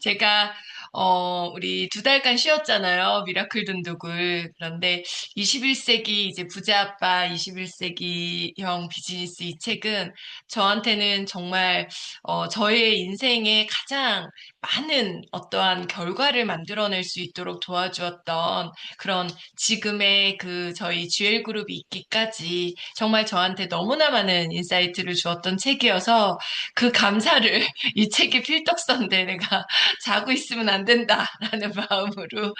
제가 우리 2달간 쉬었잖아요. 미라클 돈독을. 그런데 21세기 이제 부자 아빠 21세기형 비즈니스 이 책은 저한테는 정말 저의 인생에 가장 많은 어떠한 결과를 만들어낼 수 있도록 도와주었던 그런 지금의 그 저희 GL 그룹이 있기까지 정말 저한테 너무나 많은 인사이트를 주었던 책이어서 그 감사를 이 책의 필독서인데 내가 자고 있으면 안 된다라는 마음으로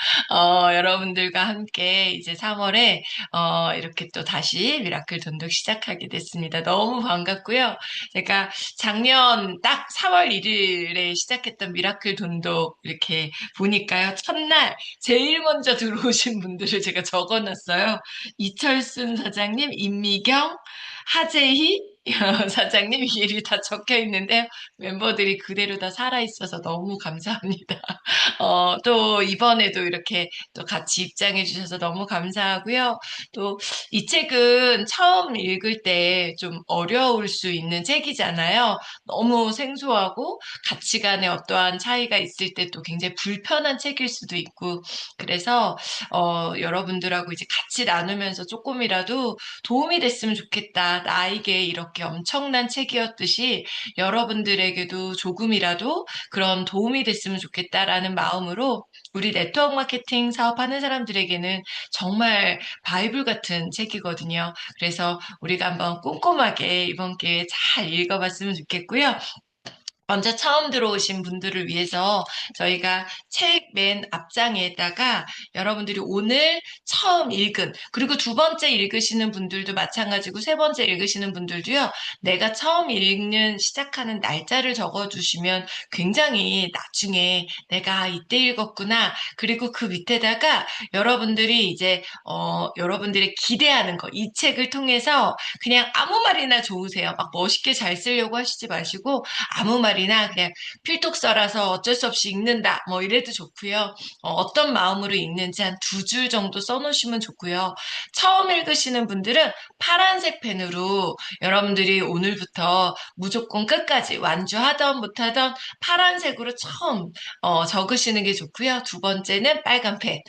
여러분들과 함께 이제 3월에 이렇게 또 다시 미라클 돈독 시작하게 됐습니다. 너무 반갑고요. 제가 작년 딱 4월 1일에 시작했던 미라클 돈독 이렇게 보니까요. 첫날 제일 먼저 들어오신 분들을 제가 적어놨어요. 이철순 사장님, 임미경, 하재희 사장님 이름이 다 적혀 있는데요. 멤버들이 그대로 다 살아있어서 너무 감사합니다. 또 이번에도 이렇게 또 같이 입장해 주셔서 너무 감사하고요. 또 이 책은 처음 읽을 때 좀 어려울 수 있는 책이잖아요. 너무 생소하고 가치관에 어떠한 차이가 있을 때 또 굉장히 불편한 책일 수도 있고 그래서 여러분들하고 이제 같이 나누면서 조금이라도 도움이 됐으면 좋겠다. 나에게 이렇게 엄청난 책이었듯이 여러분들에게도 조금이라도 그런 도움이 됐으면 좋겠다라는 마음으로 우리 네트워크 마케팅 사업하는 사람들에게는 정말 바이블 같은 책이거든요. 그래서 우리가 한번 꼼꼼하게 이번 기회에 잘 읽어봤으면 좋겠고요. 먼저 처음 들어오신 분들을 위해서 저희가 책 맨 앞장에다가 여러분들이 오늘 처음 읽은, 그리고 두 번째 읽으시는 분들도 마찬가지고 세 번째 읽으시는 분들도요, 내가 처음 읽는, 시작하는 날짜를 적어주시면 굉장히 나중에 내가 이때 읽었구나. 그리고 그 밑에다가 여러분들이 이제, 여러분들이 기대하는 거, 이 책을 통해서 그냥 아무 말이나 좋으세요. 막 멋있게 잘 쓰려고 하시지 마시고, 아무 말이나 그냥 필독 써라서 어쩔 수 없이 읽는다. 뭐 이래도 좋고요. 어떤 마음으로 읽는지 한 2줄 정도 써놓으시면 좋고요. 처음 읽으시는 분들은 파란색 펜으로 여러분들이 오늘부터 무조건 끝까지 완주하던 못하던 파란색으로 처음 적으시는 게 좋고요. 두 번째는 빨간 펜,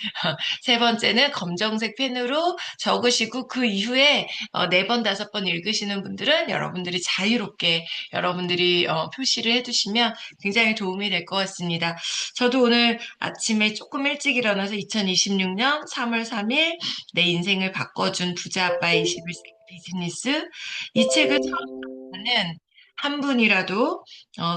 세 번째는 검정색 펜으로 적으시고 그 이후에 4번, 5번 읽으시는 분들은 여러분들이 자유롭게 여러분들이 표시를 해두시면 굉장히 도움이 될 것 같습니다. 저도 오늘 아침에 조금 일찍 일어나서 2026년 3월 3일 내 인생을 바꿔준 부자 아빠의 21세기 비즈니스 이 책을 처음에는 한 분이라도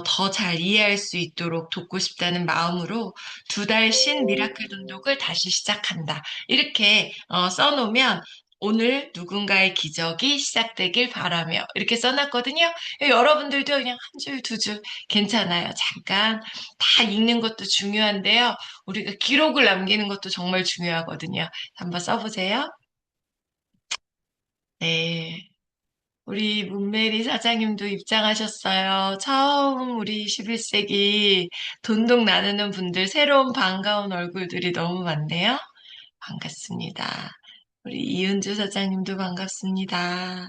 더 잘 이해할 수 있도록 돕고 싶다는 마음으로 2달 신 미라클 돈독을 다시 시작한다. 이렇게 써놓으면 오늘 누군가의 기적이 시작되길 바라며 이렇게 써놨거든요. 여러분들도 그냥 한 줄, 2줄 괜찮아요. 잠깐 다 읽는 것도 중요한데요. 우리가 기록을 남기는 것도 정말 중요하거든요. 한번 써보세요. 네. 우리 문메리 사장님도 입장하셨어요. 처음 우리 21세기 돈독 나누는 분들 새로운 반가운 얼굴들이 너무 많네요. 반갑습니다. 우리 이은주 사장님도 반갑습니다.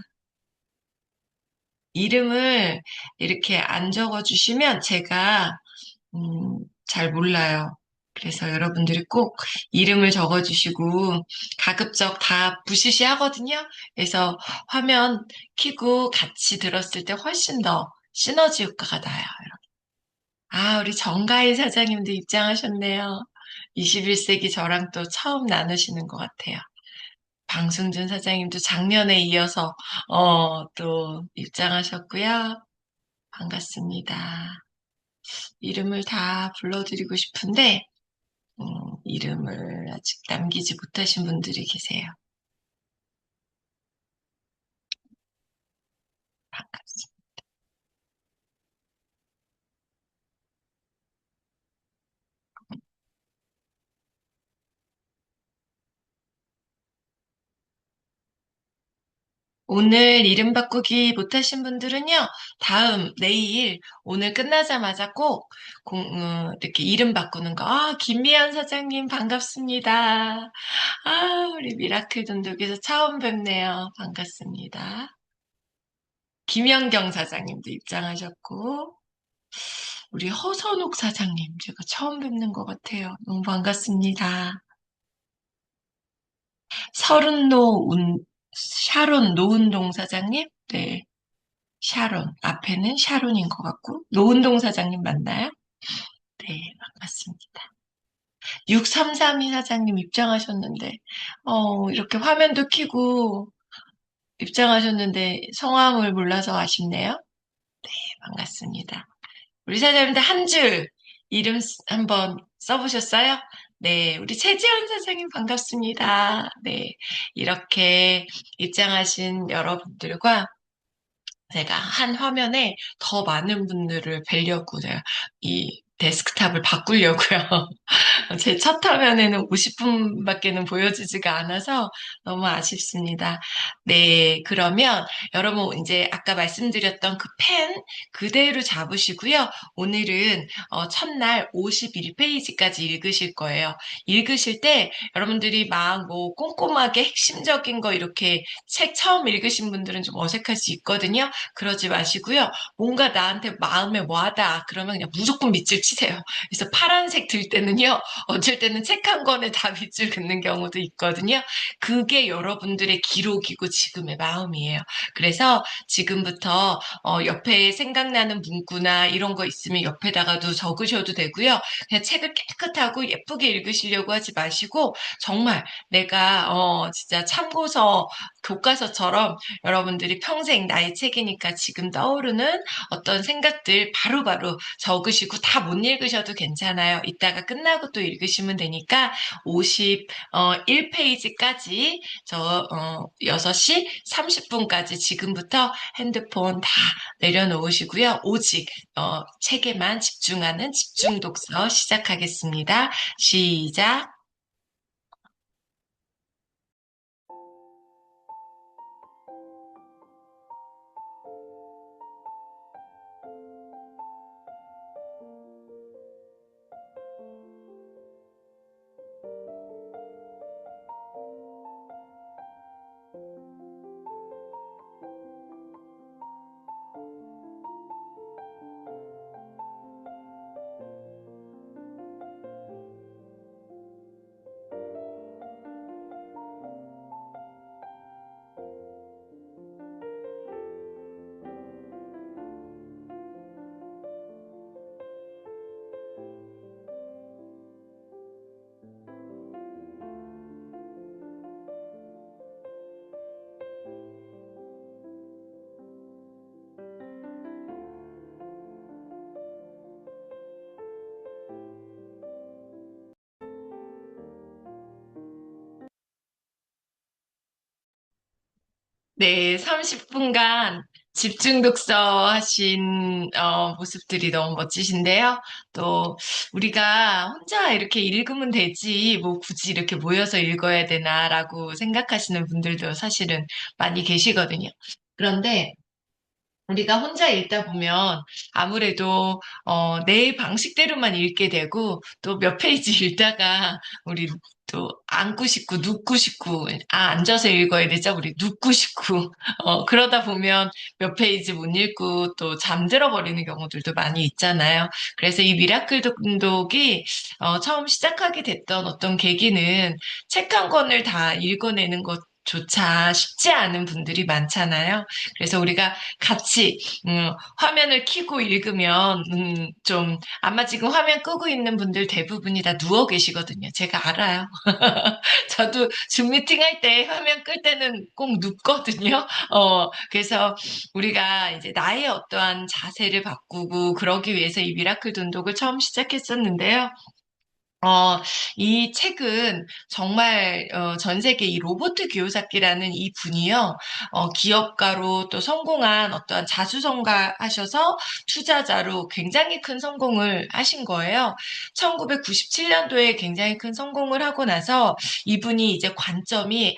이름을 이렇게 안 적어주시면 제가 잘 몰라요. 그래서 여러분들이 꼭 이름을 적어주시고 가급적 다 부시시 하거든요. 그래서 화면 켜고 같이 들었을 때 훨씬 더 시너지 효과가 나요. 아, 우리 정가희 사장님도 입장하셨네요. 21세기 저랑 또 처음 나누시는 것 같아요. 방승준 사장님도 작년에 이어서 또 입장하셨고요. 반갑습니다. 이름을 다 불러드리고 싶은데 음, 이름을 아직 남기지 못하신 분들이 계세요. 반갑습니다. 오늘 이름 바꾸기 못하신 분들은요, 내일, 오늘 끝나자마자 꼭, 이렇게 이름 바꾸는 거. 아, 김미연 사장님 반갑습니다. 아, 우리 미라클 돈독에서 처음 뵙네요. 반갑습니다. 김연경 사장님도 입장하셨고, 우리 허선옥 사장님, 제가 처음 뵙는 것 같아요. 너무 반갑습니다. 샤론 노은동 사장님? 네, 샤론. 앞에는 샤론인 것 같고, 노은동 사장님 맞나요? 네, 반갑습니다. 6332 사장님 입장하셨는데, 이렇게 화면도 켜고 입장하셨는데 성함을 몰라서 아쉽네요. 반갑습니다. 우리 사장님들 한 줄 이름 한번 써보셨어요? 네, 우리 최지원 사장님 반갑습니다. 네, 이렇게 입장하신 여러분들과 제가 한 화면에 더 많은 분들을 뵈려고 제가 이 데스크탑을 바꾸려고요. 제 첫 화면에는 50분밖에는 보여지지가 않아서 너무 아쉽습니다. 네, 그러면 여러분 이제 아까 말씀드렸던 그 펜 그대로 잡으시고요. 오늘은 첫날 51페이지까지 읽으실 거예요. 읽으실 때 여러분들이 막 뭐 꼼꼼하게 핵심적인 거 이렇게 책 처음 읽으신 분들은 좀 어색할 수 있거든요. 그러지 마시고요. 뭔가 나한테 마음에 와다 그러면 그냥 무조건 밑줄 치세요. 그래서 파란색 들 때는요. 어쩔 때는 책 한 권에 다 밑줄 긋는 경우도 있거든요. 그게 여러분들의 기록이고 지금의 마음이에요. 그래서 지금부터 옆에 생각나는 문구나 이런 거 있으면 옆에다가도 적으셔도 되고요. 그냥 책을 깨끗하고 예쁘게 읽으시려고 하지 마시고 정말 내가 진짜 참고서 교과서처럼 여러분들이 평생 나의 책이니까 지금 떠오르는 어떤 생각들 바로바로 적으시고 다 못 읽으셔도 괜찮아요. 이따가 끝나고 또 읽으시면 되니까 51페이지까지 6시 30분까지 지금부터 핸드폰 다 내려놓으시고요. 오직 책에만 집중하는 집중 독서 시작하겠습니다. 시작. 네, 30분간 집중 독서 하신 모습들이 너무 멋지신데요. 또 우리가 혼자 이렇게 읽으면 되지, 뭐 굳이 이렇게 모여서 읽어야 되나라고 생각하시는 분들도 사실은 많이 계시거든요. 그런데 우리가 혼자 읽다 보면 아무래도 내 방식대로만 읽게 되고 또 몇 페이지 읽다가 우리 또 앉고 싶고 눕고 싶고 앉아서 읽어야 되죠. 우리 눕고 싶고 그러다 보면 몇 페이지 못 읽고 또 잠들어 버리는 경우들도 많이 있잖아요. 그래서 이 미라클 독독이 처음 시작하게 됐던 어떤 계기는 책 한 권을 다 읽어내는 것조차 쉽지 않은 분들이 많잖아요. 그래서 우리가 같이 화면을 켜고 읽으면 좀 아마 지금 화면 끄고 있는 분들 대부분이 다 누워 계시거든요. 제가 알아요. 저도 줌 미팅 할 때 화면 끌 때는 꼭 눕거든요. 그래서 우리가 이제 나의 어떠한 자세를 바꾸고 그러기 위해서 이 미라클 돈독을 처음 시작했었는데요. 어, 이 책은 정말 전 세계 이 로버트 기요사키라는 이 분이요, 기업가로 또 성공한 어떠한 자수성가 하셔서 투자자로 굉장히 큰 성공을 하신 거예요. 1997년도에 굉장히 큰 성공을 하고 나서 이분이 이제 관점이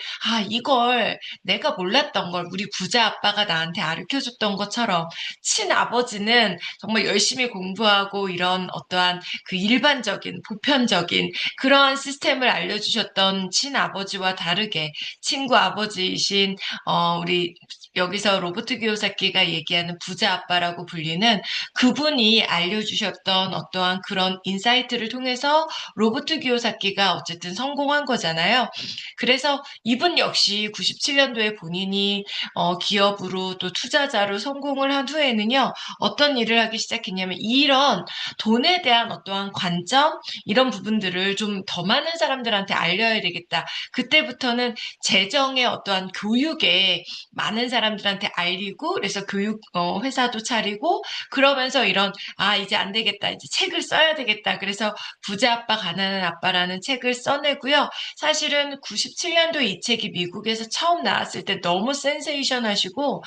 이걸 내가 몰랐던 걸 우리 부자 아빠가 나한테 가르쳐줬던 것처럼 친아버지는 정말 열심히 공부하고 이런 어떠한 그 일반적인 보편적인 기본적인 그러한 시스템을 알려주셨던 친아버지와 다르게 친구 아버지이신 우리 여기서 로버트 기요사키가 얘기하는 부자 아빠라고 불리는 그분이 알려주셨던 어떠한 그런 인사이트를 통해서 로버트 기요사키가 어쨌든 성공한 거잖아요. 그래서 이분 역시 97년도에 본인이 기업으로 또 투자자로 성공을 한 후에는요, 어떤 일을 하기 시작했냐면 이런 돈에 대한 어떠한 관점, 이런 부분들을 좀 더 많은 사람들한테 알려야 되겠다. 그때부터는 재정의 어떠한 교육에 많은 사람들한테 알리고, 그래서 교육 회사도 차리고, 그러면서 이런 이제 안 되겠다, 이제 책을 써야 되겠다. 그래서 부자 아빠 가난한 아빠라는 책을 써내고요. 사실은 97년도 이 책이 미국에서 처음 나왔을 때 너무 센세이션하시고,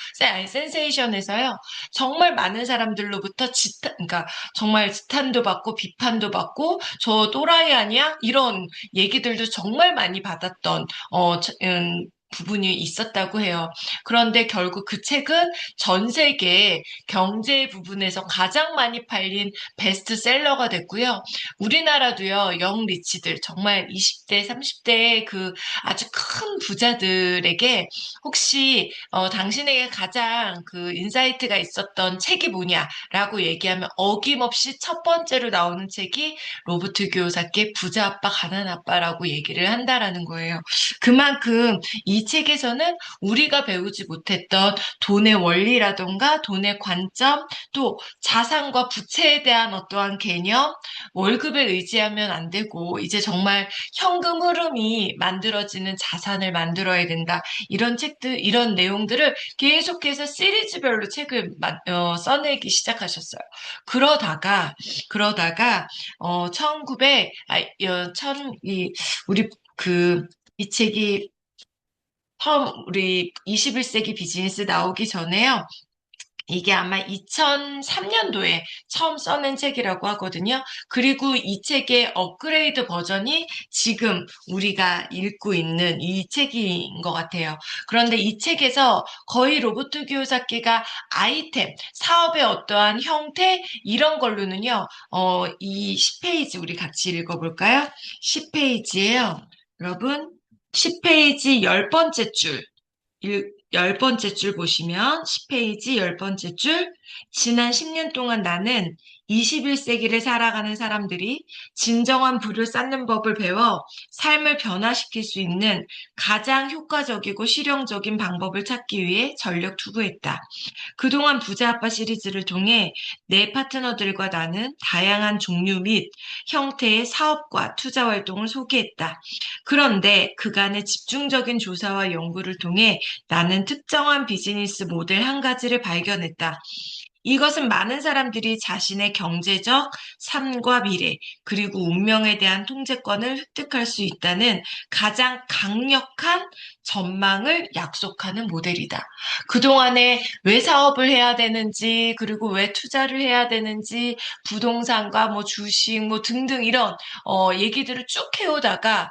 센세이션해서요. 정말 많은 사람들로부터 그러니까 정말 지탄도 받고 비판도 받고 저 또라이 아니야? 이런 얘기들도 정말 많이 받았던 부분이 있었다고 해요. 그런데 결국 그 책은 전 세계 경제 부분에서 가장 많이 팔린 베스트셀러가 됐고요. 우리나라도요, 영 리치들, 정말 20대, 30대의 그 아주 큰 부자들에게 혹시 당신에게 가장 그 인사이트가 있었던 책이 뭐냐라고 얘기하면 어김없이 첫 번째로 나오는 책이 로버트 기요사키의 부자 아빠 가난 아빠라고 얘기를 한다라는 거예요. 그만큼 이 책에서는 우리가 배우지 못했던 돈의 원리라던가 돈의 관점, 또 자산과 부채에 대한 어떠한 개념, 월급에 의지하면 안 되고 이제 정말 현금 흐름이 만들어지는 자산을 만들어야 된다. 이런 책들, 이런 내용들을 계속해서 시리즈별로 책을 써내기 시작하셨어요. 그러다가 1900, 우리 이 책이 처음 우리 21세기 비즈니스 나오기 전에요. 이게 아마 2003년도에 처음 써낸 책이라고 하거든요. 그리고 이 책의 업그레이드 버전이 지금 우리가 읽고 있는 이 책인 것 같아요. 그런데 이 책에서 거의 로버트 기요사키가 아이템, 사업의 어떠한 형태, 이런 걸로는요, 이 10페이지 우리 같이 읽어볼까요? 10페이지예요. 여러분, 10페이지 10번째 줄. 10번째 줄 보시면 10페이지 10번째 줄. 지난 10년 동안 나는 21세기를 살아가는 사람들이 진정한 부를 쌓는 법을 배워 삶을 변화시킬 수 있는 가장 효과적이고 실용적인 방법을 찾기 위해 전력 투구했다. 그동안 부자 아빠 시리즈를 통해 내 파트너들과 나는 다양한 종류 및 형태의 사업과 투자 활동을 소개했다. 그런데 그간의 집중적인 조사와 연구를 통해 나는 특정한 비즈니스 모델 한 가지를 발견했다. 이것은 많은 사람들이 자신의 경제적 삶과 미래, 그리고 운명에 대한 통제권을 획득할 수 있다는 가장 강력한 전망을 약속하는 모델이다. 그동안에 왜 사업을 해야 되는지, 그리고 왜 투자를 해야 되는지, 부동산과 뭐 주식 뭐 등등 이런 얘기들을 쭉 해오다가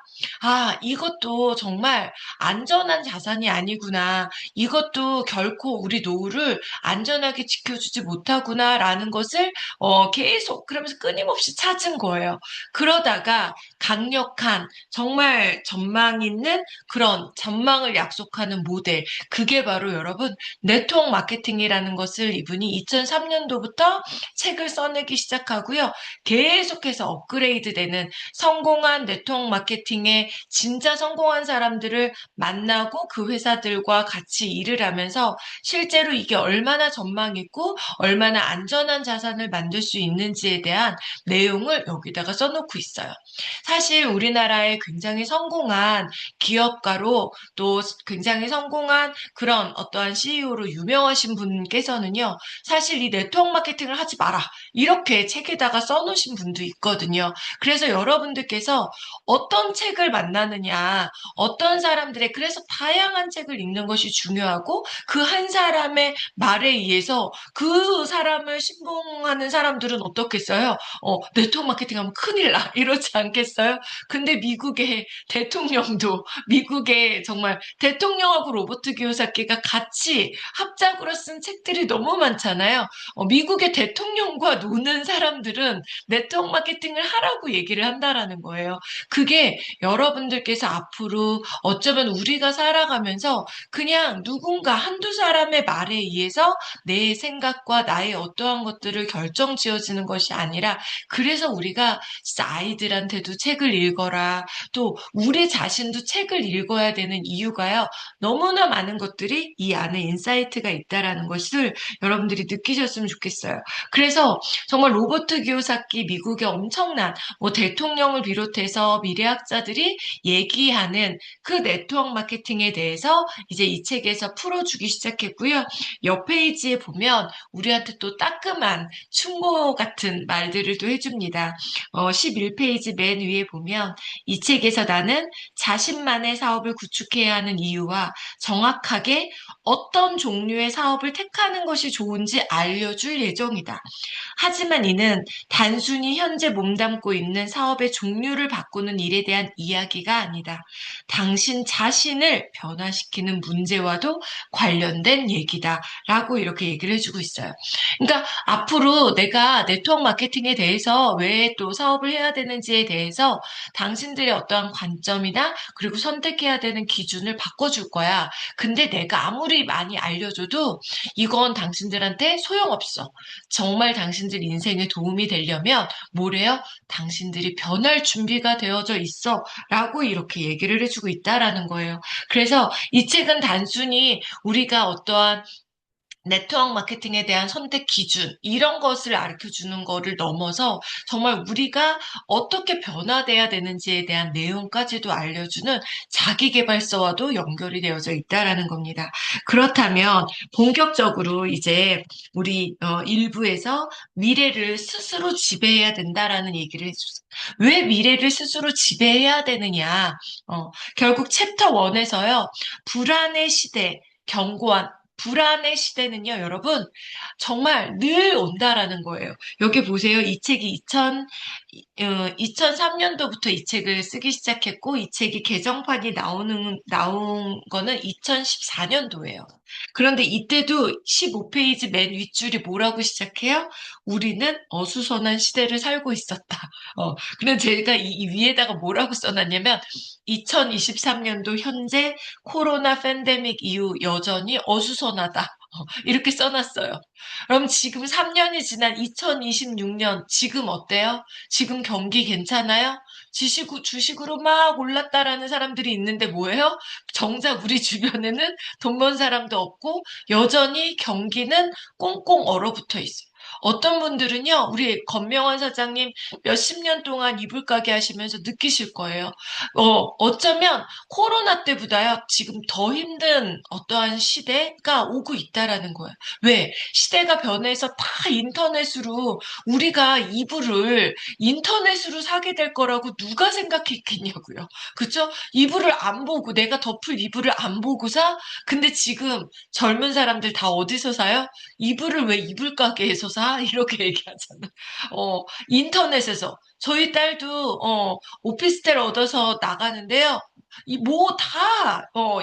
이것도 정말 안전한 자산이 아니구나. 이것도 결코 우리 노후를 안전하게 지켜주지 못하구나라는 것을 계속 그러면서 끊임없이 찾은 거예요. 그러다가 강력한 정말 전망 있는 그런 전망을 약속하는 모델, 그게 바로 여러분 네트워크 마케팅이라는 것을 이분이 2003년도부터 책을 써내기 시작하고요. 계속해서 업그레이드되는 성공한 네트워크 마케팅에 진짜 성공한 사람들을 만나고 그 회사들과 같이 일을 하면서 실제로 이게 얼마나 전망 있고 얼마나 안전한 자산을 만들 수 있는지에 대한 내용을 여기다가 써놓고 있어요. 사실 우리나라에 굉장히 성공한 기업가로 또 굉장히 성공한 그런 어떠한 CEO로 유명하신 분께서는요, 사실 이 네트워크 마케팅을 하지 마라. 이렇게 책에다가 써놓으신 분도 있거든요. 그래서 여러분들께서 어떤 책을 만나느냐, 어떤 사람들의, 그래서 다양한 책을 읽는 것이 중요하고 그 한 사람의 말에 의해서 그 그 사람을 신봉하는 사람들은 어떻겠어요? 네트워크 마케팅 하면 큰일 나. 이러지 않겠어요? 근데 미국의 대통령도, 미국의 정말 대통령하고 로버트 기요사키가 같이 합작으로 쓴 책들이 너무 많잖아요. 미국의 대통령과 노는 사람들은 네트워크 마케팅을 하라고 얘기를 한다라는 거예요. 그게 여러분들께서 앞으로 어쩌면 우리가 살아가면서 그냥 누군가 한두 사람의 말에 의해서 내 생각과 나의 어떠한 것들을 결정 지어지는 것이 아니라 그래서 우리가 진짜 아이들한테도 책을 읽어라. 또 우리 자신도 책을 읽어야 되는 이유가요. 너무나 많은 것들이 이 안에 인사이트가 있다라는 것을 여러분들이 느끼셨으면 좋겠어요. 그래서 정말 로버트 기요사키 미국의 엄청난 뭐 대통령을 비롯해서 미래학자들이 얘기하는 그 네트워크 마케팅에 대해서 이제 이 책에서 풀어주기 시작했고요. 옆 페이지에 보면 우리한테 또 따끔한 충고 같은 말들을 또 해줍니다. 11페이지 맨 위에 보면 이 책에서 나는 자신만의 사업을 구축해야 하는 이유와 정확하게 어떤 종류의 사업을 택하는 것이 좋은지 알려줄 예정이다. 하지만 이는 단순히 현재 몸담고 있는 사업의 종류를 바꾸는 일에 대한 이야기가 아니다. 당신 자신을 변화시키는 문제와도 관련된 얘기다. 라고 이렇게 얘기를 해주고 있어요. 그러니까 앞으로 내가 네트워크 마케팅에 대해서 왜 또 사업을 해야 되는지에 대해서 당신들의 어떠한 관점이나 그리고 선택해야 되는 기준을 바꿔줄 거야. 근데 내가 아무리 많이 알려줘도 이건 당신들한테 소용없어. 정말 당신들 인생에 도움이 되려면 뭐래요? 당신들이 변할 준비가 되어져 있어. 라고 이렇게 얘기를 해주고 있다라는 거예요. 그래서 이 책은 단순히 우리가 어떠한 네트워크 마케팅에 대한 선택 기준, 이런 것을 가르쳐 주는 거를 넘어서 정말 우리가 어떻게 변화돼야 되는지에 대한 내용까지도 알려주는 자기계발서와도 연결이 되어져 있다라는 겁니다. 그렇다면 본격적으로 이제 우리 일부에서 미래를 스스로 지배해야 된다라는 얘기를 해줬어요. 왜 미래를 스스로 지배해야 되느냐? 결국 챕터 1에서요. 불안의 시대, 견고한 불안의 시대는요, 여러분, 정말 늘 온다라는 거예요. 여기 보세요. 이 책이 2003년도부터 이 책을 쓰기 시작했고, 이 책이 개정판이 나온 거는 2014년도예요. 그런데 이때도 15페이지 맨 윗줄이 뭐라고 시작해요? 우리는 어수선한 시대를 살고 있었다. 근데 제가 이 위에다가 뭐라고 써놨냐면, 2023년도 현재 코로나 팬데믹 이후 여전히 어수선하다. 이렇게 써놨어요. 그럼 지금 3년이 지난 2026년, 지금 어때요? 지금 경기 괜찮아요? 주식으로 막 올랐다라는 사람들이 있는데 뭐예요? 정작 우리 주변에는 돈 번 사람도 없고 여전히 경기는 꽁꽁 얼어붙어 있어요. 어떤 분들은요, 우리 권명환 사장님 몇십 년 동안 이불 가게 하시면서 느끼실 거예요. 어쩌면 코로나 때보다요, 지금 더 힘든 어떠한 시대가 오고 있다라는 거예요. 왜? 시대가 변해서 다 인터넷으로 우리가 이불을 인터넷으로 사게 될 거라고 누가 생각했겠냐고요. 그쵸? 이불을 안 보고, 내가 덮을 이불을 안 보고 사? 근데 지금 젊은 사람들 다 어디서 사요? 이불을 왜 이불 가게에서 사? 이렇게 얘기하잖아. 인터넷에서. 저희 딸도, 오피스텔 얻어서 나가는데요.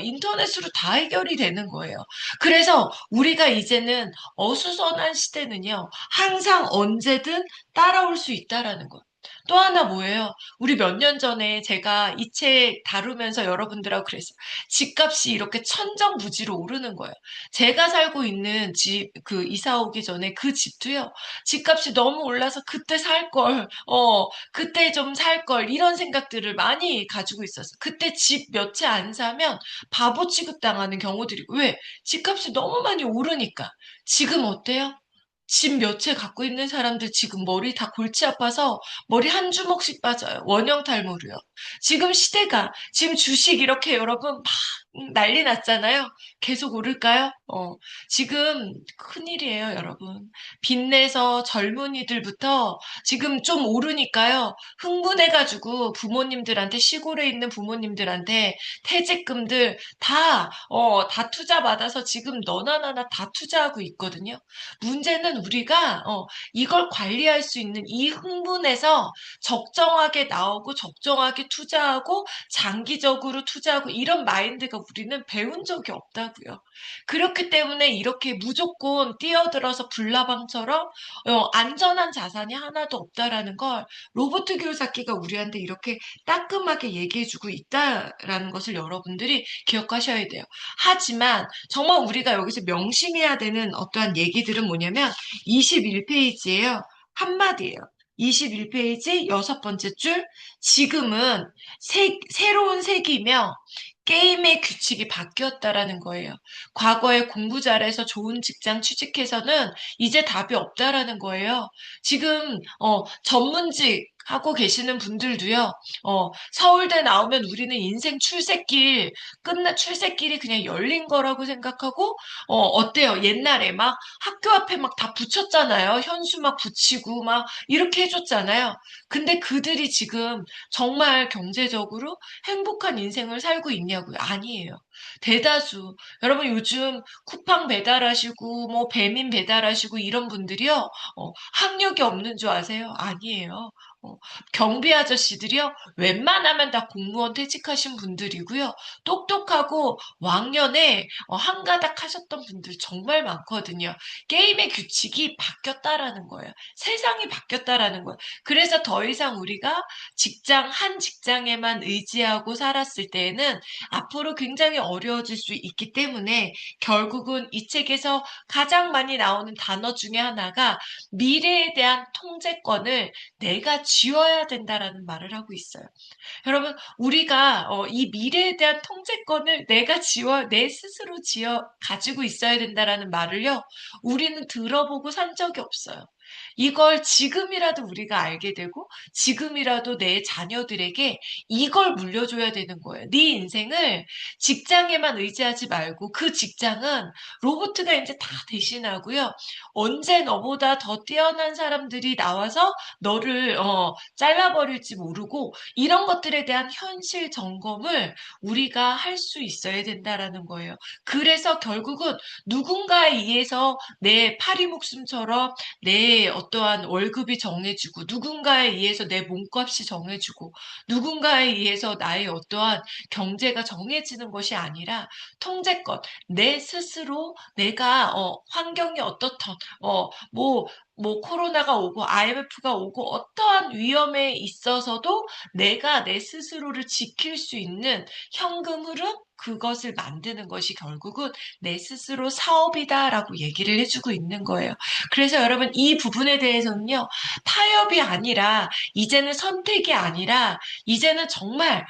인터넷으로 다 해결이 되는 거예요. 그래서 우리가 이제는 어수선한 시대는요, 항상 언제든 따라올 수 있다라는 거예요. 또 하나 뭐예요? 우리 몇 년 전에 제가 이 책 다루면서 여러분들하고 그랬어요. 집값이 이렇게 천정부지로 오르는 거예요. 제가 살고 있는 집, 이사 오기 전에 그 집도요, 집값이 너무 올라서 그때 살 걸, 그때 좀 살 걸, 이런 생각들을 많이 가지고 있었어요. 그때 집 몇 채 안 사면 바보 취급당하는 경우들이, 왜? 집값이 너무 많이 오르니까. 지금 어때요? 집 몇 채 갖고 있는 사람들 지금 머리 다 골치 아파서 머리 한 주먹씩 빠져요. 원형 탈모로요. 지금 시대가, 지금 주식 이렇게 여러분 막 난리 났잖아요. 계속 오를까요? 지금 큰일이에요, 여러분. 빚내서 젊은이들부터 지금 좀 오르니까요. 흥분해가지고 부모님들한테, 시골에 있는 부모님들한테 퇴직금들 다 투자 받아서 지금 너나 나나 다 투자하고 있거든요. 문제는 우리가, 이걸 관리할 수 있는 이 흥분에서 적정하게 나오고 적정하게 투자하고 장기적으로 투자하고 이런 마인드가 우리는 배운 적이 없다고요. 그렇기 때문에 이렇게 무조건 뛰어들어서 불나방처럼 안전한 자산이 하나도 없다라는 걸 로버트 키요사키가 우리한테 이렇게 따끔하게 얘기해주고 있다라는 것을 여러분들이 기억하셔야 돼요. 하지만 정말 우리가 여기서 명심해야 되는 어떠한 얘기들은 뭐냐면 21페이지예요. 한마디예요. 21페이지 여섯 번째 줄. 지금은 새로운 세기며 게임의 규칙이 바뀌었다라는 거예요. 과거에 공부 잘해서 좋은 직장 취직해서는 이제 답이 없다라는 거예요. 지금 전문직 하고 계시는 분들도요. 서울대 나오면 우리는 인생 출세길이 그냥 열린 거라고 생각하고 어때요? 옛날에 막 학교 앞에 막 다 붙였잖아요. 현수 막 붙이고 막 이렇게 해줬잖아요. 근데 그들이 지금 정말 경제적으로 행복한 인생을 살고 있냐고요? 아니에요. 대다수. 여러분 요즘 쿠팡 배달하시고 뭐 배민 배달하시고 이런 분들이요. 학력이 없는 줄 아세요? 아니에요. 어, 경비 아저씨들이요. 웬만하면 다 공무원 퇴직하신 분들이고요. 똑똑하고 왕년에 한가닥 하셨던 분들 정말 많거든요. 게임의 규칙이 바뀌었다라는 거예요. 세상이 바뀌었다라는 거예요. 그래서 더 이상 우리가 한 직장에만 의지하고 살았을 때에는 앞으로 굉장히 어려워질 수 있기 때문에 결국은 이 책에서 가장 많이 나오는 단어 중에 하나가 미래에 대한 통제권을 내가 쥐어야 된다라는 말을 하고 있어요. 여러분, 우리가 이 미래에 대한 통제권을 내 스스로 가지고 있어야 된다라는 말을요, 우리는 들어보고 산 적이 없어요. 이걸 지금이라도 우리가 알게 되고, 지금이라도 내 자녀들에게 이걸 물려줘야 되는 거예요. 네 인생을 직장에만 의지하지 말고, 그 직장은 로봇가 이제 다 대신하고요. 언제 너보다 더 뛰어난 사람들이 나와서 너를 잘라버릴지 모르고, 이런 것들에 대한 현실 점검을 우리가 할 수 있어야 된다라는 거예요. 그래서 결국은 누군가에 의해서 내 파리 목숨처럼 내 어떠한 월급이 정해지고, 누군가에 의해서 내 몸값이 정해지고, 누군가에 의해서 나의 어떠한 경제가 정해지는 것이 아니라 통제권, 내 스스로 내가 환경이 어떻던 뭐 코로나가 오고 IMF가 오고 어떠한 위험에 있어서도 내가 내 스스로를 지킬 수 있는 현금 흐름, 그것을 만드는 것이 결국은 내 스스로 사업이다라고 얘기를 해주고 있는 거예요. 그래서 여러분 이 부분에 대해서는요, 타협이 아니라 이제는 선택이 아니라 이제는 정말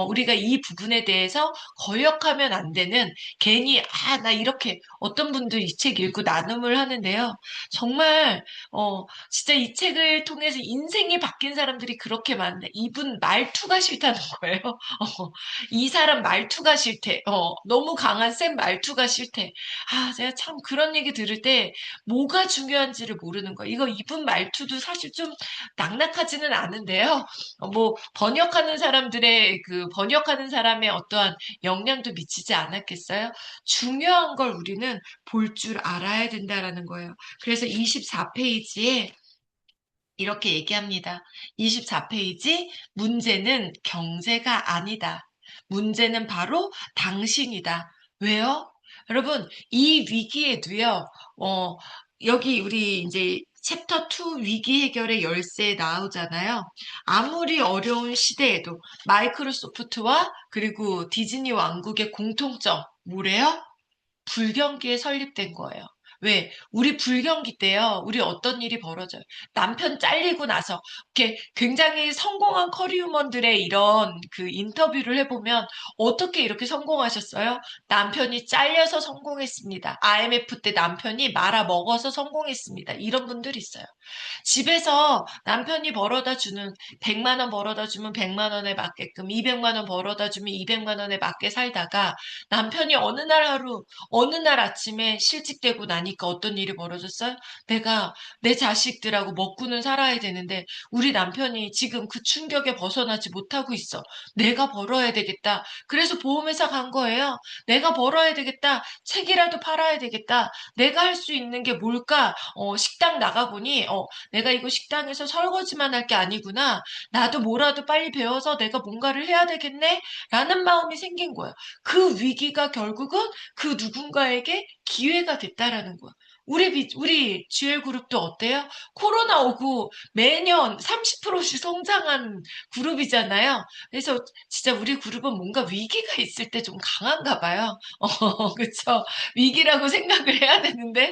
우리가 이 부분에 대해서 거역하면 안 되는, 괜히 나 이렇게 어떤 분들 이 책 읽고 나눔을 하는데요. 정말 진짜 이 책을 통해서 인생이 바뀐 사람들이 그렇게 많네. 이분 말투가 싫다는 거예요. 이 사람 말투가 싫대. 너무 강한 쌤 말투가 싫대. 제가 참 그런 얘기 들을 때 뭐가 중요한지를 모르는 거예요. 이분 말투도 사실 좀 낙낙하지는 않은데요. 뭐 번역하는 사람의 어떠한 영향도 미치지 않았겠어요? 중요한 걸 우리는 볼 줄 알아야 된다라는 거예요. 그래서 24페이지에 이렇게 얘기합니다. 24페이지, 문제는 경제가 아니다. 문제는 바로 당신이다. 왜요? 여러분, 이 위기에도요, 어, 여기 우리 이제 챕터 2 위기 해결의 열쇠 나오잖아요. 아무리 어려운 시대에도 마이크로소프트와 그리고 디즈니 왕국의 공통점, 뭐래요? 불경기에 설립된 거예요. 왜? 우리 불경기 때요, 우리 어떤 일이 벌어져요. 남편 잘리고 나서, 이렇게 굉장히 성공한 커리우먼들의 이런 그 인터뷰를 해보면, 어떻게 이렇게 성공하셨어요? 남편이 잘려서 성공했습니다. IMF 때 남편이 말아먹어서 성공했습니다. 이런 분들이 있어요. 집에서 남편이 벌어다 주는 100만 원 벌어다 주면 100만 원에 맞게끔 200만 원 벌어다 주면 200만 원에 맞게 살다가 남편이 어느 날 아침에 실직되고 나니까 어떤 일이 벌어졌어요? 내가 내 자식들하고 먹고는 살아야 되는데 우리 남편이 지금 그 충격에 벗어나지 못하고 있어. 내가 벌어야 되겠다. 그래서 보험회사 간 거예요. 내가 벌어야 되겠다. 책이라도 팔아야 되겠다. 내가 할 수 있는 게 뭘까? 식당 나가보니, 내가 이거 식당에서 설거지만 할 게 아니구나. 나도 뭐라도 빨리 배워서 내가 뭔가를 해야 되겠네? 라는 마음이 생긴 거야. 그 위기가 결국은 그 누군가에게 기회가 됐다라는 거야. 우리 GL 그룹도 어때요? 코로나 오고 매년 30%씩 성장한 그룹이잖아요. 그래서 진짜 우리 그룹은 뭔가 위기가 있을 때 좀 강한가 봐요. 그쵸? 위기라고 생각을 해야 되는데,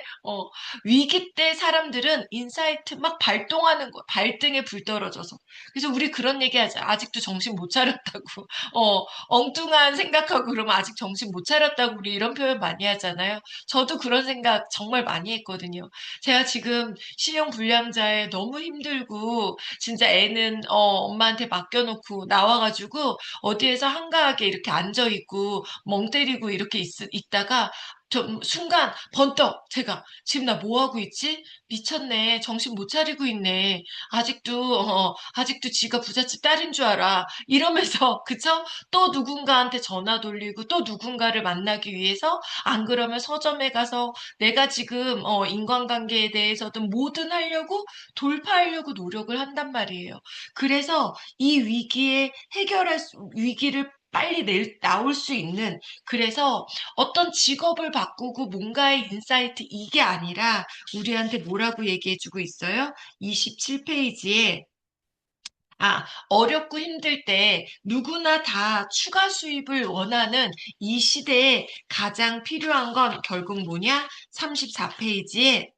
위기 때 사람들은 인사이트 막 발동하는 거, 발등에 불 떨어져서. 그래서 우리 그런 얘기 하자. 아직도 정신 못 차렸다고. 엉뚱한 생각하고 그러면 아직 정신 못 차렸다고 우리 이런 표현 많이 하잖아요. 저도 그런 생각 정말 많이 했거든요. 제가 지금 신용불량자에 너무 힘들고, 진짜 애는, 엄마한테 맡겨놓고 나와가지고, 어디에서 한가하게 이렇게 앉아있고, 멍 때리고 이렇게 있다가, 순간 번떡 제가 지금 나 뭐 하고 있지? 미쳤네. 정신 못 차리고 있네. 아직도 지가 부잣집 딸인 줄 알아. 이러면서 그쵸? 또 누군가한테 전화 돌리고 또 누군가를 만나기 위해서 안 그러면 서점에 가서 내가 지금 인간관계에 대해서든 뭐든 하려고 돌파하려고 노력을 한단 말이에요. 그래서 이 위기를 빨리 나올 수 있는 그래서 어떤 직업을 바꾸고 뭔가의 인사이트 이게 아니라 우리한테 뭐라고 얘기해주고 있어요? 27페이지에 어렵고 힘들 때 누구나 다 추가 수입을 원하는 이 시대에 가장 필요한 건 결국 뭐냐? 34페이지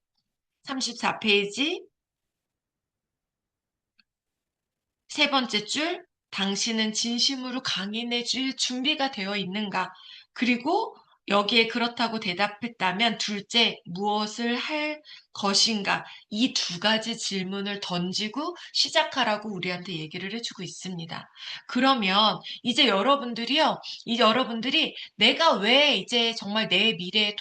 세 번째 줄, 당신은 진심으로 강인해질 준비가 되어 있는가? 그리고 여기에 그렇다고 대답했다면 둘째, 무엇을 할 것인가? 이 두 가지 질문을 던지고 시작하라고 우리한테 얘기를 해주고 있습니다. 그러면 이제 여러분들이 내가 왜 이제 정말 내 미래에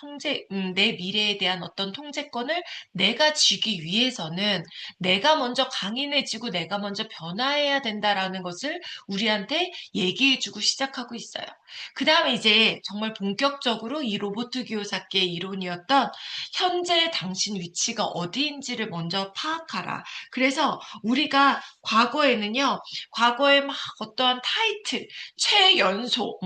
대한 어떤 통제권을 내가 쥐기 위해서는 내가 먼저 강인해지고 내가 먼저 변화해야 된다라는 것을 우리한테 얘기해주고 시작하고 있어요. 그 다음에 이제 정말 본격적으로 이 로보트 기요사키의 이론이었던 현재 당신 위치가 어디인지를 먼저 파악하라. 그래서 우리가 과거에 막 어떠한 타이틀, 최연소,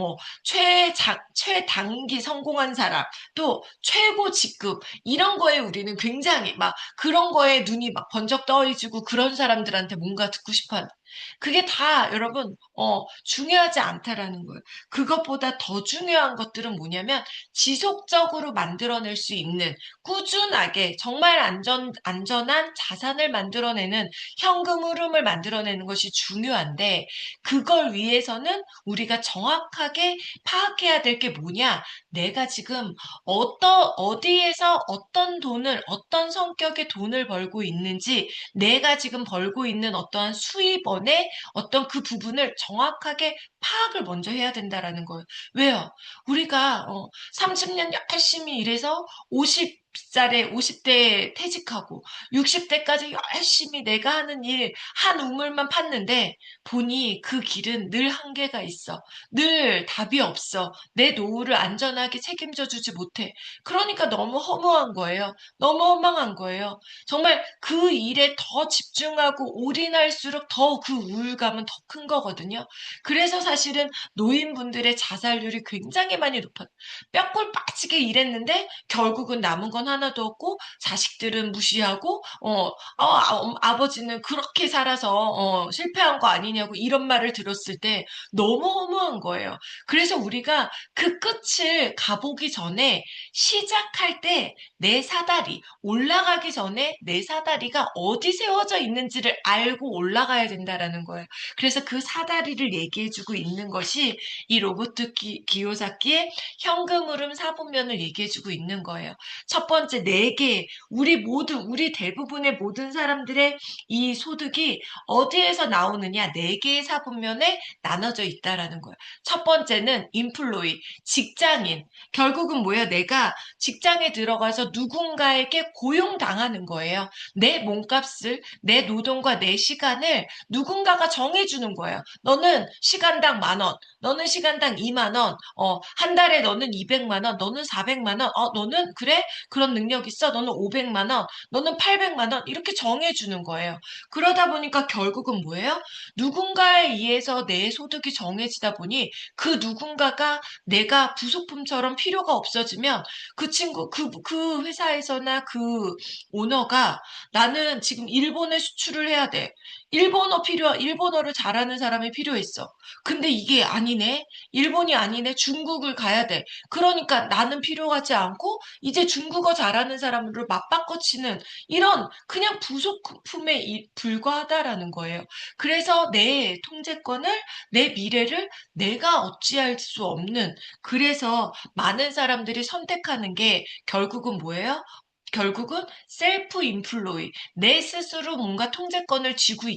최단기 성공한 사람, 또 최고 직급, 이런 거에 우리는 굉장히 막 그런 거에 눈이 막 번쩍 떠지고 그런 사람들한테 뭔가 듣고 싶어 하는. 그게 다 여러분, 중요하지 않다라는 거예요. 그것보다 더 중요한 것들은 뭐냐면 지속적으로 만들어낼 수 있는 꾸준하게 정말 안전한 자산을 만들어내는 현금 흐름을 만들어내는 것이 중요한데 그걸 위해서는 우리가 정확하게 파악해야 될 게 뭐냐? 내가 지금 어디에서 어떤 성격의 돈을 벌고 있는지, 내가 지금 벌고 있는 어떠한 수입원의 어떤 그 부분을 정확하게 파악을 먼저 해야 된다라는 거예요. 왜요? 우리가 30년 열심히 일해서 50대에 퇴직하고 60대까지 열심히 내가 하는 일 한 우물만 팠는데 보니 그 길은 늘 한계가 있어. 늘 답이 없어. 내 노후를 안전하게 책임져 주지 못해. 그러니까 너무 허무한 거예요. 너무 허망한 거예요. 정말 그 일에 더 집중하고 올인할수록 더 그 우울감은 더 큰 거거든요. 그래서 사실은 노인분들의 자살률이 굉장히 많이 높아요. 뼈골 빠지게 일했는데 결국은 남은 건 하나도 없고 자식들은 무시하고 아버지는 그렇게 살아서 실패한 거 아니냐고 이런 말을 들었을 때 너무 허무한 거예요. 그래서 우리가 그 끝을 가보기 전에 시작할 때 내 사다리 올라가기 전에 내 사다리가 어디 세워져 있는지를 알고 올라가야 된다라는 거예요. 그래서 그 사다리를 얘기해주고 있는 것이 이 로버트 기요사키의 현금 흐름 4분면을 얘기해주고 있는 거예요. 첫 번째, 우리 대부분의 모든 사람들의 이 소득이 어디에서 나오느냐? 네 개의 사분면에 나눠져 있다라는 거예요. 첫 번째는 인플로이, 직장인. 결국은 뭐예요? 내가 직장에 들어가서 누군가에게 고용당하는 거예요. 내 몸값을, 내 노동과 내 시간을 누군가가 정해주는 거예요. 너는 시간당 10,000원, 너는 시간당 20,000원, 한 달에 너는 200만 원, 너는 400만 원, 너는 그래? 그런 능력 있어? 너는 500만 원, 너는 800만 원, 이렇게 정해주는 거예요. 그러다 보니까 결국은 뭐예요? 누군가에 의해서 내 소득이 정해지다 보니 그 누군가가 내가 부속품처럼 필요가 없어지면 그 회사에서나 그 오너가 나는 지금 일본에 수출을 해야 돼. 일본어를 잘하는 사람이 필요했어. 근데 이게 아니네. 일본이 아니네. 중국을 가야 돼. 그러니까 나는 필요하지 않고 이제 중국어 잘하는 사람으로 맞바꿔치는 이런 그냥 부속품에 불과하다라는 거예요. 그래서 내 통제권을, 내 미래를 내가 어찌할 수 없는, 그래서 많은 사람들이 선택하는 게 결국은 뭐예요? 결국은 셀프 인플로이, 내 스스로 뭔가 통제권을 쥐고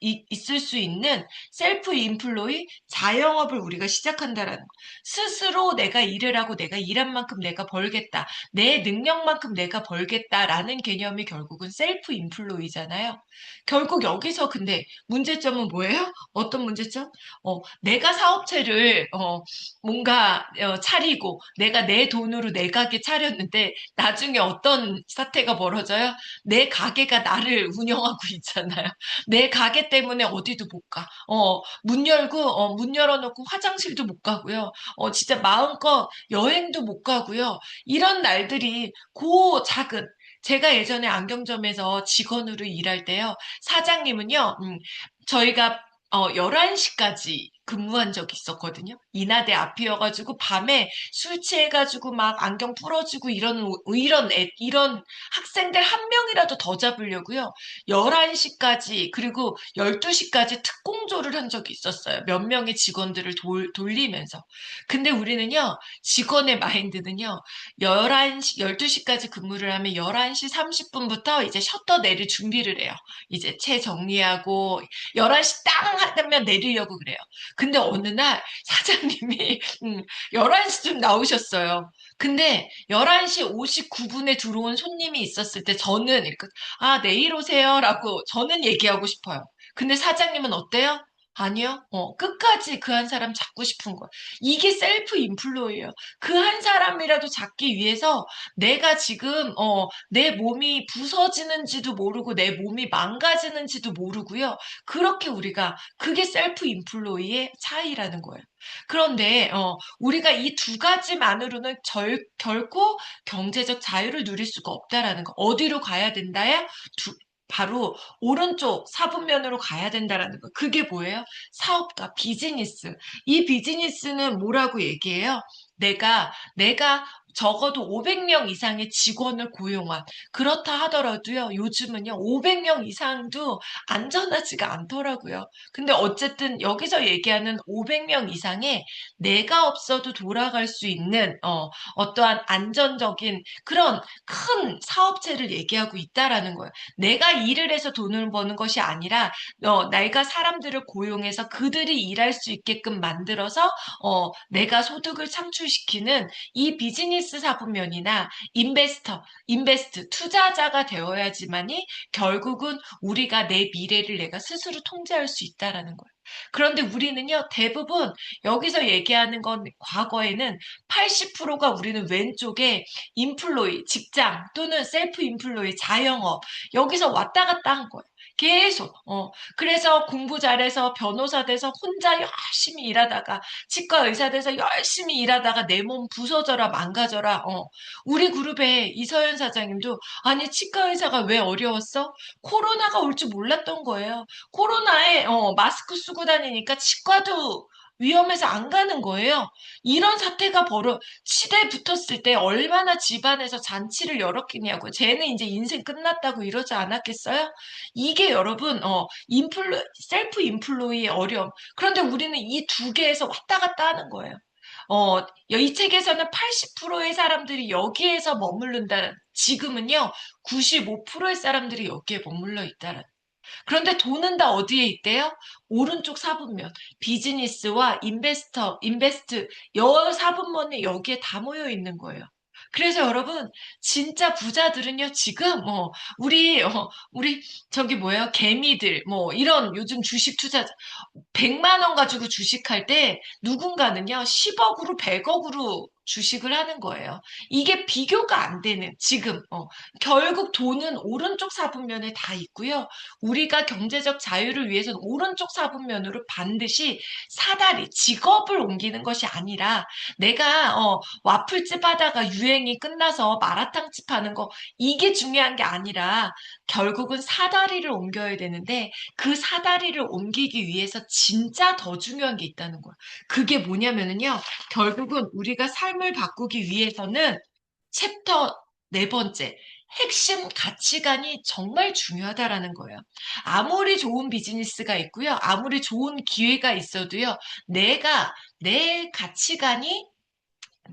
있을 수 있는 셀프 인플로이 자영업을 우리가 시작한다라는 거. 스스로 내가 일을 하고 내가 일한 만큼 내가 벌겠다. 내 능력만큼 내가 벌겠다라는 개념이 결국은 셀프 인플로이잖아요. 결국 여기서 근데 문제점은 뭐예요? 어떤 문제점? 내가 사업체를 뭔가 차리고 내가 내 돈으로 내 가게 차렸는데 나중에 어떤 사태가 벌어져요? 내 가게가 나를 운영하고 있잖아요. 내 가게 때문에 어디도 못 가. 문 열어놓고 화장실도 못 가고요. 진짜 마음껏 여행도 못 가고요. 이런 날들이 작은, 제가 예전에 안경점에서 직원으로 일할 때요. 사장님은요, 저희가 11시까지 근무한 적이 있었거든요. 인하대 앞이어가지고 밤에 술 취해가지고 막 안경 부러지고 이런 학생들 한 명이라도 더 잡으려고요. 11시까지 그리고 12시까지 특공조를 한 적이 있었어요. 몇 명의 직원들을 돌리면서. 근데 우리는요, 직원의 마인드는요, 12시까지 근무를 하면 11시 30분부터 이제 셔터 내릴 준비를 해요. 이제 채 정리하고 11시 땅 하면 내리려고 그래요. 근데 어느 날 사장님이 11시쯤 나오셨어요. 근데 11시 59분에 들어온 손님이 있었을 때 저는 이렇게 내일 오세요라고 저는 얘기하고 싶어요. 근데 사장님은 어때요? 아니요. 끝까지 그 한 사람 잡고 싶은 거예요. 이게 셀프 인플로예요. 그 한 사람이라도 잡기 위해서 내가 지금 내 몸이 부서지는지도 모르고 내 몸이 망가지는지도 모르고요. 그게 셀프 인플로이의 차이라는 거예요. 그런데 우리가 이 두 가지만으로는 결코 경제적 자유를 누릴 수가 없다라는 거. 어디로 가야 된다야? 바로 오른쪽 사분면으로 가야 된다라는 거. 그게 뭐예요? 사업가, 비즈니스. 이 비즈니스는 뭐라고 얘기해요? 내가 적어도 500명 이상의 직원을 고용한, 그렇다 하더라도요, 요즘은요, 500명 이상도 안전하지가 않더라고요. 근데 어쨌든 여기서 얘기하는 500명 이상의 내가 없어도 돌아갈 수 있는, 어떠한 안전적인 그런 큰 사업체를 얘기하고 있다라는 거예요. 내가 일을 해서 돈을 버는 것이 아니라, 내가 사람들을 고용해서 그들이 일할 수 있게끔 만들어서, 내가 소득을 창출시키는 이 비즈니스 사분면이나 투자자가 되어야지만이 결국은 우리가 내 미래를 내가 스스로 통제할 수 있다라는 거예요. 그런데 우리는요, 대부분 여기서 얘기하는 건 과거에는 80%가 우리는 왼쪽에 직장 또는 셀프 인플로이, 자영업, 여기서 왔다 갔다 한 거예요. 계속. 그래서 공부 잘해서 변호사 돼서 혼자 열심히 일하다가 치과 의사 돼서 열심히 일하다가 내 몸 부서져라 망가져라. 우리 그룹에 이서연 사장님도 아니 치과 의사가 왜 어려웠어? 코로나가 올 줄 몰랐던 거예요. 코로나에 마스크 쓰고 다니니까 치과도 위험해서 안 가는 거예요. 이런 사태가 시대 붙었을 때 얼마나 집안에서 잔치를 열었겠냐고. 쟤는 이제 인생 끝났다고 이러지 않았겠어요? 이게 여러분, 셀프 인플로이의 어려움. 그런데 우리는 이 두 개에서 왔다 갔다 하는 거예요. 이 책에서는 80%의 사람들이 여기에서 머무른다. 지금은요, 95%의 사람들이 여기에 머물러 있다는. 그런데 돈은 다 어디에 있대요? 오른쪽 사분면. 비즈니스와 인베스트, 여 사분면이 여기에 다 모여 있는 거예요. 그래서 여러분, 진짜 부자들은요, 지금, 우리, 저기 뭐예요? 개미들, 이런 요즘 주식 투자, 100만 원 가지고 주식할 때 누군가는요, 10억으로 100억으로 주식을 하는 거예요. 이게 비교가 안 되는 지금 결국 돈은 오른쪽 사분면에 다 있고요. 우리가 경제적 자유를 위해서는 오른쪽 사분면으로 반드시 사다리, 직업을 옮기는 것이 아니라 내가 와플집 하다가 유행이 끝나서 마라탕집 하는 거 이게 중요한 게 아니라 결국은 사다리를 옮겨야 되는데 그 사다리를 옮기기 위해서 진짜 더 중요한 게 있다는 거야. 그게 뭐냐면은요. 결국은 우리가 삶을 바꾸기 위해서는 챕터 네 번째, 핵심 가치관이 정말 중요하다라는 거예요. 아무리 좋은 비즈니스가 있고요. 아무리 좋은 기회가 있어도요. 내 가치관이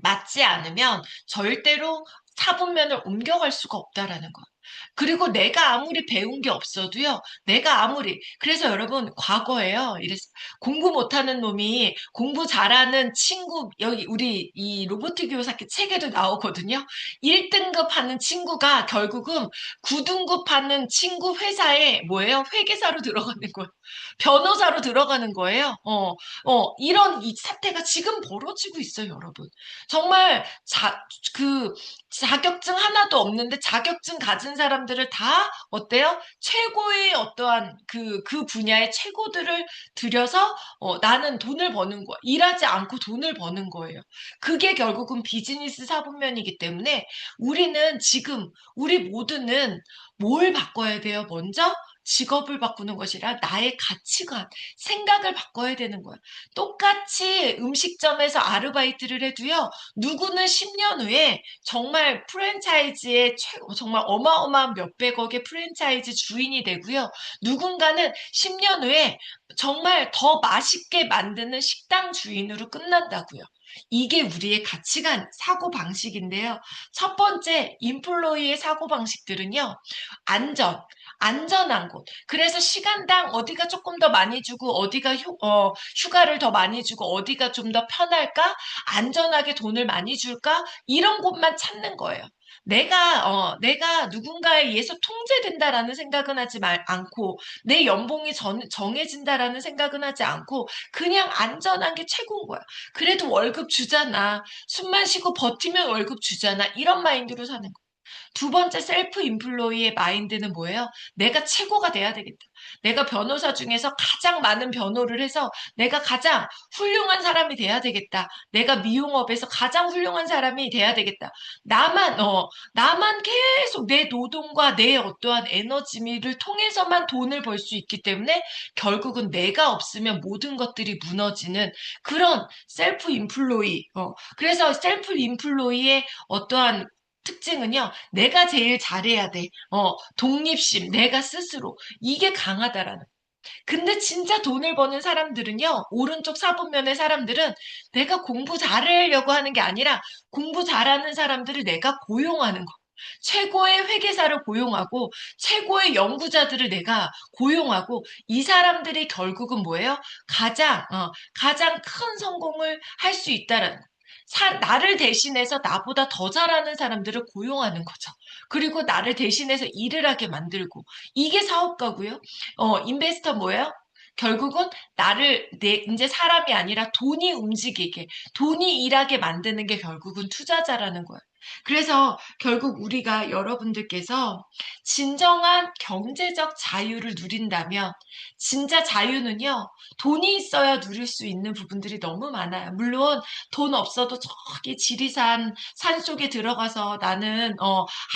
맞지 않으면 절대로 사분면을 옮겨갈 수가 없다라는 거. 그리고 내가 아무리 배운 게 없어도요, 그래서 여러분, 과거에요, 공부 못하는 놈이 공부 잘하는 친구, 여기 우리 이 로보트 교사기 책에도 나오거든요. 1등급 하는 친구가 결국은 9등급 하는 친구 회사에 뭐예요? 회계사로 들어가는 거예요. 변호사로 들어가는 거예요. 이런 이 사태가 지금 벌어지고 있어요, 여러분. 정말 자격증 하나도 없는데 자격증 가진 사람들을 다 어때요? 최고의 어떠한 그 분야의 최고들을 들여서 나는 돈을 버는 거야. 일하지 않고 돈을 버는 거예요. 그게 결국은 비즈니스 사분면이기 때문에 우리 모두는 뭘 바꿔야 돼요? 먼저 직업을 바꾸는 것이라 나의 가치관, 생각을 바꿔야 되는 거야. 똑같이 음식점에서 아르바이트를 해도요, 누구는 10년 후에 정말 프랜차이즈의 정말 어마어마한 몇백억의 프랜차이즈 주인이 되고요. 누군가는 10년 후에 정말 더 맛있게 만드는 식당 주인으로 끝난다고요. 이게 우리의 가치관, 사고방식인데요. 첫 번째, 인플로이의 사고방식들은요, 안전, 안전한 곳. 그래서 시간당 어디가 조금 더 많이 주고, 어디가 휴가를 더 많이 주고, 어디가 좀 더 편할까? 안전하게 돈을 많이 줄까? 이런 곳만 찾는 거예요. 내가 누군가에 의해서 통제된다라는 생각은 않고, 내 연봉이 정해진다라는 생각은 하지 않고, 그냥 안전한 게 최고인 거야. 그래도 월급 주잖아. 숨만 쉬고 버티면 월급 주잖아. 이런 마인드로 사는 거야. 두 번째 셀프 인플로이의 마인드는 뭐예요? 내가 최고가 돼야 되겠다. 내가 변호사 중에서 가장 많은 변호를 해서 내가 가장 훌륭한 사람이 돼야 되겠다. 내가 미용업에서 가장 훌륭한 사람이 돼야 되겠다. 나만 계속 내 노동과 내 어떠한 에너지를 통해서만 돈을 벌 수 있기 때문에 결국은 내가 없으면 모든 것들이 무너지는 그런 셀프 인플로이. 그래서 셀프 인플로이의 어떠한 특징은요, 내가 제일 잘해야 돼. 독립심, 내가 스스로. 이게 강하다라는. 근데 진짜 돈을 버는 사람들은요, 오른쪽 사분면의 사람들은 내가 공부 잘하려고 하는 게 아니라 공부 잘하는 사람들을 내가 고용하는 거. 최고의 회계사를 고용하고 최고의 연구자들을 내가 고용하고 이 사람들이 결국은 뭐예요? 가장 큰 성공을 할 수 있다라는 나를 대신해서 나보다 더 잘하는 사람들을 고용하는 거죠. 그리고 나를 대신해서 일을 하게 만들고 이게 사업가고요. 인베스터 뭐예요? 결국은 이제 사람이 아니라 돈이 움직이게, 돈이 일하게 만드는 게 결국은 투자자라는 거예요. 그래서 결국 우리가 여러분들께서 진정한 경제적 자유를 누린다면, 진짜 자유는요, 돈이 있어야 누릴 수 있는 부분들이 너무 많아요. 물론 돈 없어도 저기 지리산 산 속에 들어가서 나는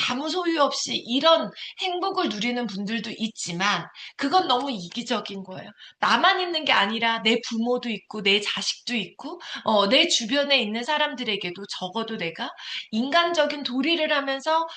아무 소유 없이 이런 행복을 누리는 분들도 있지만 그건 너무 이기적인 거예요. 나만 있는 게 아니라 내 부모도 있고 내 자식도 있고 내 주변에 있는 사람들에게도 적어도 내가 인간적인 도리를 하면서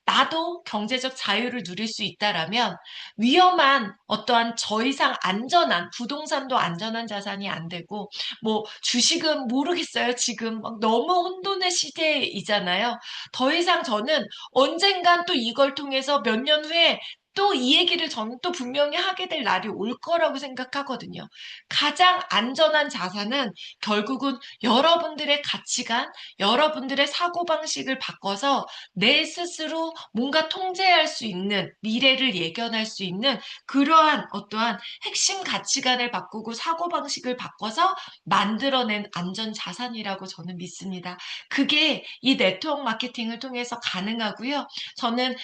나도 경제적 자유를 누릴 수 있다라면 위험한 어떠한 저 이상 안전한 부동산도 안전한 자산이 안 되고 뭐 주식은 모르겠어요. 지금 막 너무 혼돈의 시대이잖아요. 더 이상 저는 언젠간 또 이걸 통해서 몇 년 후에 또 이 얘기를 저는 또 분명히 하게 될 날이 올 거라고 생각하거든요. 가장 안전한 자산은 결국은 여러분들의 가치관, 여러분들의 사고방식을 바꿔서 내 스스로 뭔가 통제할 수 있는, 미래를 예견할 수 있는 그러한 어떠한 핵심 가치관을 바꾸고 사고방식을 바꿔서 만들어낸 안전 자산이라고 저는 믿습니다. 그게 이 네트워크 마케팅을 통해서 가능하고요. 저는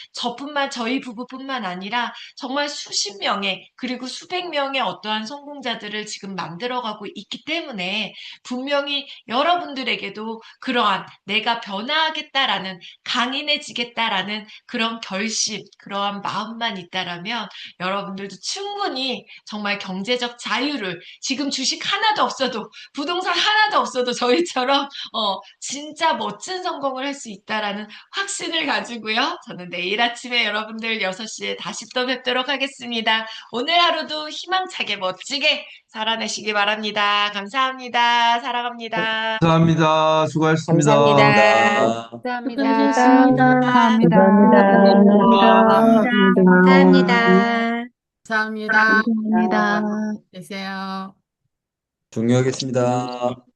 저희 부부뿐만 아니라 정말 수십 명의 그리고 수백 명의 어떠한 성공자들을 지금 만들어가고 있기 때문에 분명히 여러분들에게도 그러한 내가 변화하겠다라는 강인해지겠다라는 그런 결심, 그러한 마음만 있다라면 여러분들도 충분히 정말 경제적 자유를 지금 주식 하나도 없어도 부동산 하나도 없어도 저희처럼 진짜 멋진 성공을 할 수 있다라는 확신을 가지고요. 저는 내일 아침에 여러분들 6시에 다시 또 뵙도록 하겠습니다. 오늘 하루도 희망차게 멋지게 살아내시기 바랍니다. 감사합니다. 사랑합니다. 감사합니다. 수고하셨습니다. 감사합니다. 감사합니다. 감사합니다. 감사합니다. 감사합니다. 감사합니다. 감사합니다. 계세요. 종료하겠습니다.